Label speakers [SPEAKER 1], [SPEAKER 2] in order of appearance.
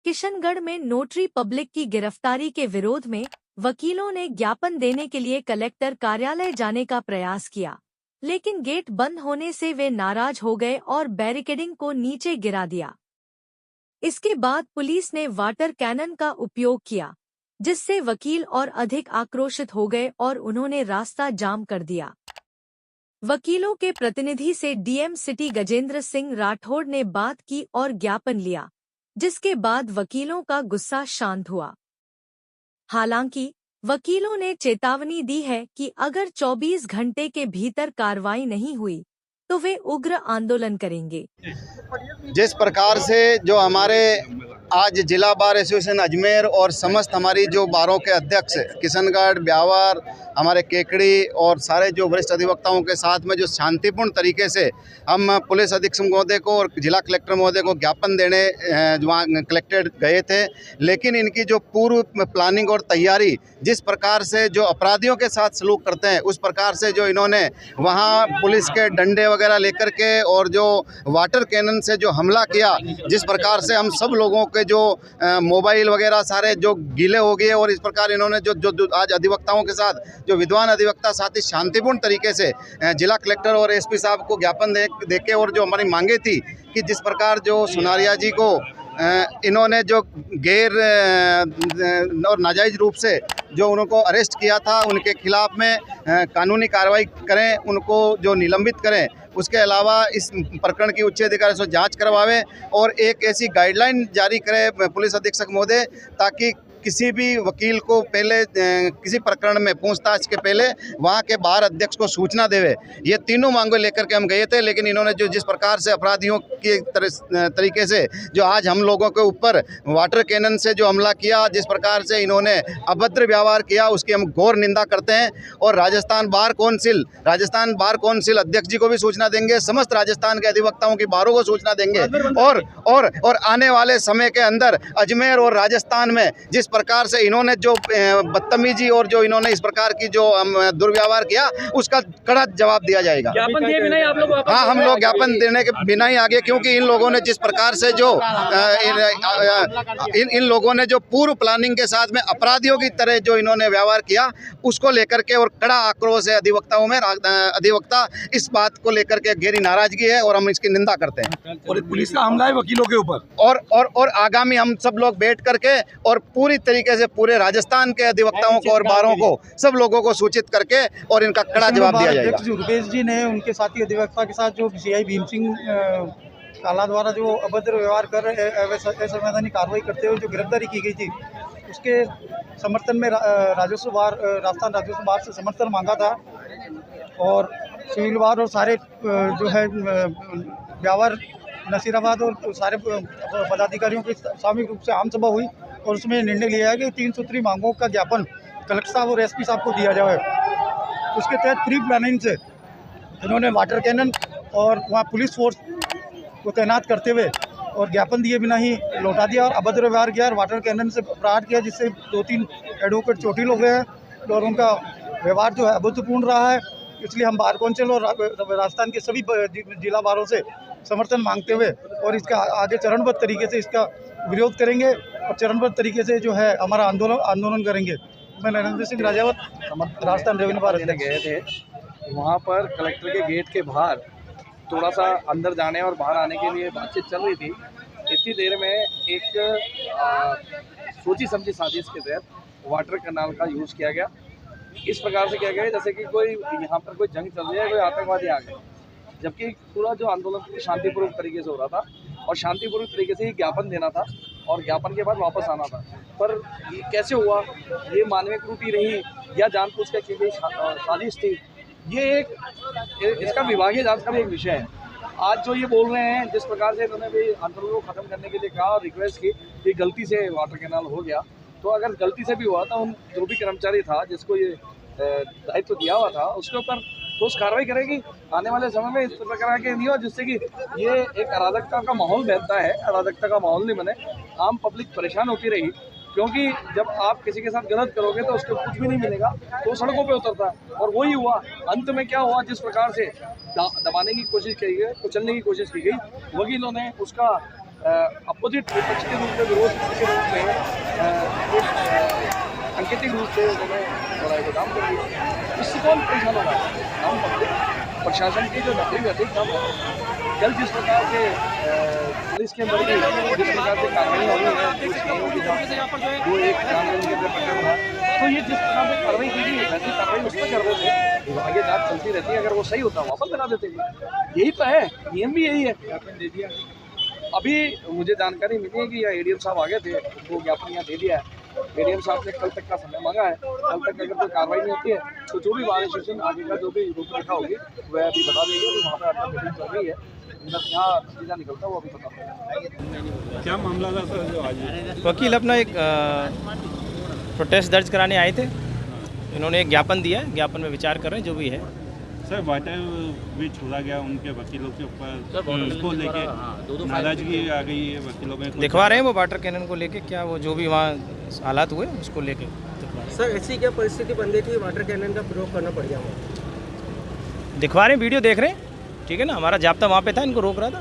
[SPEAKER 1] किशनगढ़ में notary public की गिरफ्तारी के विरोध में वकीलों ने ज्ञापन देने के लिए कलेक्टर कार्यालय जाने का प्रयास किया, लेकिन गेट बंद होने से वे नाराज हो गए और बैरिकेडिंग को नीचे गिरा दिया। इसके बाद पुलिस ने वाटर कैनन का उपयोग किया, जिससे वकील और अधिक आक्रोशित हो गए और उन्होंने रास्ता जाम कर दिया। वकीलों के प्रतिनिधि से डीएम सिटी गजेंद्र सिंह राठौड़ ने बात की और ज्ञापन लिया, जिसके बाद वकीलों का गुस्सा शांत हुआ। हालांकि वकीलों ने चेतावनी दी है कि अगर 24 घंटे के भीतर कार्रवाई नहीं हुई तो वे उग्र आंदोलन करेंगे।
[SPEAKER 2] जिस प्रकार से जो हमारे आज जिला बार एसोसिएशन अजमेर और समस्त हमारी जो बारों के अध्यक्ष किशनगढ़, ब्यावर, हमारे केकड़ी और सारे जो वरिष्ठ अधिवक्ताओं के साथ में जो शांतिपूर्ण तरीके से हम पुलिस अधीक्षक महोदय को और जिला कलेक्टर महोदय को ज्ञापन देने वहाँ कलेक्टेड गए थे, लेकिन इनकी जो पूर्व प्लानिंग और तैयारी जिस प्रकार से जो अपराधियों के साथ सलूक करते हैं उस प्रकार से जो इन्होंने वहाँ पुलिस के डंडे वगैरह लेकर के और जो वाटर कैनन से जो हमला किया, जिस प्रकार से हम सब लोगों के जो मोबाइल वगैरह सारे जो गीले हो गए और इस प्रकार इन्होंने जो आज अधिवक्ताओं के साथ जो विद्वान अधिवक्ता साथी शांतिपूर्ण तरीके से जिला कलेक्टर और एसपी साहब को ज्ञापन देके और जो हमारी मांगे थी कि जिस प्रकार जो सुनारिया जी को इन्होंने जो गैर और नाजायज़ रूप से जो उनको अरेस्ट किया था उनके खिलाफ में कानूनी कार्रवाई करें, उनको जो निलंबित करें। उसके अलावा इस प्रकरण की उच्च अधिकारी से जांच करवावे और एक ऐसी गाइडलाइन जारी करे पुलिस अधीक्षक महोदय ताकि किसी भी वकील को पहले किसी प्रकरण में पूछताछ के पहले वहाँ के बार अध्यक्ष को सूचना देवे। ये तीनों मांगों लेकर के हम गए थे, लेकिन इन्होंने जो जिस प्रकार से अपराधियों के तरीके से जो आज हम लोगों के ऊपर वाटर कैनन से जो हमला किया, जिस प्रकार से इन्होंने अभद्र व्यवहार किया, उसकी हम घोर निंदा करते हैं। और राजस्थान बार कौंसिल अध्यक्ष जी को भी सूचना देंगे, समस्त राजस्थान के अधिवक्ताओं की बारों को सूचना देंगे और आने वाले समय के अंदर अजमेर और राजस्थान में जिस प्रकार से इन्होंने जो बदतमीजी और जो इन्होंने इस प्रकार की जो दुर्व्यवहार किया उसका कड़ा जवाब दिया जाएगा।
[SPEAKER 3] ज्ञापन दिए बिना ही आप लोग?
[SPEAKER 2] हाँ, हम लोग ज्ञापन देने के बिना ही आगे, क्योंकि इन लोगों ने जिस प्रकार से जो इन लोगों ने जो पूर्व प्लानिंग के साथ में अपराधियों की तरह जो इन्होंने व्यवहार किया उसको लेकर के और कड़ा आक्रोश है अधिवक्ताओं में। अधिवक्ता इस बात को लेकर के गहरी नाराजगी है और हम इसकी निंदा करते हैं।
[SPEAKER 4] और पुलिस का हमला है वकीलों के ऊपर
[SPEAKER 2] और आगामी हम सब लोग बैठ करके और पूरी तरीके से पूरे राजस्थान के अधिवक्ताओं को और बारों को सब लोगों को सूचित करके और इनका कड़ा जवाब दिया जाएगा।
[SPEAKER 5] रुपेश जी ने उनके साथी अधिवक्ता के साथ जो सीआई भीम सिंह काला द्वारा जो अभद्र व्यवहार कर रहे असंवैधानिक कार्रवाई करते हुए जो गिरफ्तारी की गई थी, उसके समर्थन में राजस्थान राजस्व बार से समर्थन मांगा था और सिविल बार और सारे जो है ब्यावर, नसीराबाद और सारे पदाधिकारियों की सामूहिक रूप से आम सभा हुई और उसमें निर्णय लिया है कि 3 सूत्री मांगों का ज्ञापन कलेक्टर साहब और एसपी साहब को दिया जाए। उसके तहत प्री प्लानिंग से इन्होंने वाटर कैनन और वहाँ पुलिस फोर्स को तैनात करते हुए और ज्ञापन दिए बिना ही लौटा दिया और अभद्र व्यवहार किया और वाटर कैनन से प्रहार किया, जिससे 2-3 एडवोकेट चोटिल हो गए हैं और उनका व्यवहार जो है अभूतपूर्ण रहा है। इसलिए हम बार कौंसिल और राजस्थान के सभी जिला बारों से समर्थन मांगते हुए और इसका आगे चरणबद्ध तरीके से इसका विरोध करेंगे और चरणबद्ध तरीके से जो है हमारा आंदोलन करेंगे। मैं नरेंद्र सिंह राजावत, राजस्थान रेवेन्यू बार अध्यक्ष।
[SPEAKER 3] गए थे वहाँ पर कलेक्टर के गेट के बाहर थोड़ा सा अंदर जाने और बाहर आने के लिए बातचीत चल रही थी। इतनी देर में एक सोची समझी साजिश के तहत वाटर कैनाल का यूज़ किया गया। इस प्रकार से किया गया जैसे कि कोई यहाँ पर कोई जंग चल रही है, कोई आतंकवादी आ गए, जबकि पूरा जो आंदोलन शांतिपूर्वक तरीके से हो रहा था और शांतिपूर्वक तरीके से ही ज्ञापन देना था और ज्ञापन के बाद वापस आना था। पर ये कैसे हुआ, ये मानवीय त्रुटि रही या जानबूझकर की गई साजिश थी, ये इसका विभागीय जांच का भी एक विषय है। आज जो ये बोल रहे हैं, जिस प्रकार से इन्होंने भी आंदोलन को ख़त्म करने के लिए कहा और रिक्वेस्ट की कि गलती से वाटर कैनाल हो गया, तो अगर गलती से भी हुआ था उन जो भी कर्मचारी था जिसको ये दायित्व दिया हुआ था उसके ऊपर ठोस कार्रवाई करेगी। आने वाले समय में इस प्रकार के नहीं हो जिससे कि ये एक अराजकता का माहौल बनता है, अराजकता का माहौल नहीं बने, आम पब्लिक परेशान होती रही। क्योंकि जब आप किसी के साथ गलत करोगे तो उसको कुछ भी नहीं मिलेगा, तो सड़कों पे उतरता है और वही हुआ। अंत में क्या हुआ, जिस प्रकार से दबाने की कोशिश की गई, कुचलने की कोशिश की गई, वकीलों ने उसका अपोजिट विपक्ष के रूप में, विरोध के रूप में सांकेतिक रूप से उन्होंने थोड़ा इंतजाम कर दिया। इससे कौन परेशान हो रहा है? हम पब्लिक प्रशासन की जो नकली अधिक कम है। कल जिस प्रकार से पुलिस के अंदर भी जिस प्रकार से कार्रवाई होनी है, वो एक कानून के अंदर पकड़ हुआ, तो ये जिस प्रकार से कार्रवाई की गई वैसी कार्रवाई उस पर कर रहे थे। आगे जांच चलती रहती है, अगर वो सही होता वापस करा देते। यही तो है, नियम भी यही है। अभी मुझे जानकारी मिली है कि एडीएम साहब आ गए थे, उनको ज्ञापन यहाँ दे दिया है। एडीएम साहब ने कल तक का समय मांगा है। कल तक अगर कोई कार्रवाई नहीं होती है तो जो भी बार एसोसिएशन आगे का जो भी रूपरेखा होगी वह अभी बता देंगे। तो वहाँ पर अड्डा मीटिंग चल रही है, यहाँ नतीजा निकलता है वो अभी पता।
[SPEAKER 6] क्या मामला था सर जो आज?
[SPEAKER 7] वकील अपना एक प्रोटेस्ट दर्ज कराने आए थे। इन्होंने एक ज्ञापन दिया है, ज्ञापन में विचार कर रहे हैं जो भी है।
[SPEAKER 6] सर वाटर भी छोड़ा गया उनके वकीलों के ऊपर, उसको लेके नाराजगी आ गई है वकीलों में।
[SPEAKER 7] दिखवा रहे हैं वो वाटर कैनन को लेके, क्या वो जो भी वहाँ हालात हुए उसको लेके।
[SPEAKER 8] सर ऐसी क्या परिस्थिति बन गई थी वाटर कैनन का प्रयोग करना पड़ गया?
[SPEAKER 7] दिखवा रहे हैं, वीडियो देख रहे हैं, ठीक है ना। हमारा जाब्ता वहाँ पे था, इनको रोक रहा था।